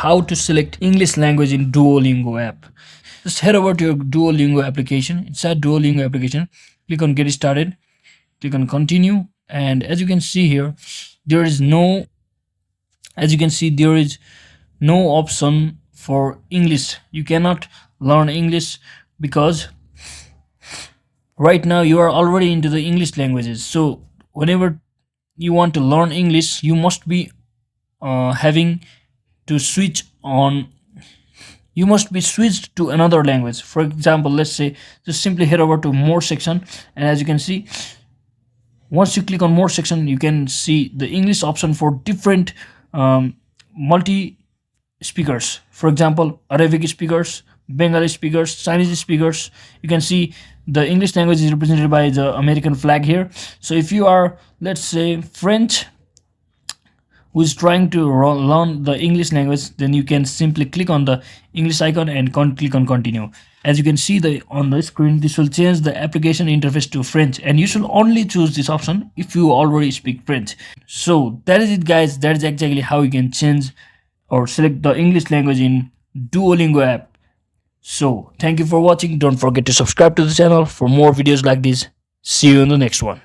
how to select English language in Duolingo app. Just head over to your Duolingo application. Inside Duolingo application, click on get started, click on continue, and as you can see here, there is no option for English. You cannot learn English because right now you are already into the English languages. So whenever you want to learn English, you must be having to switch on. You must be switched to another language. For example, let's say just simply head over to more section, and as you can see, once you click on more section, you can see the English option for different multi speakers. For example, Arabic speakers, Bengali speakers, Chinese speakers. You can see the English language is represented by the American flag here. So if you are, let's say, French, who is trying to learn the English language, then you can simply click on the English icon and click on continue. As you can see on the screen, this will change the application interface to French, and you should only choose this option if you already speak French. So that is it, guys. That is exactly how you can change or select the English language in Duolingo app. So thank you for watching. Don't forget to subscribe to the channel for more videos like this. See you in the next one.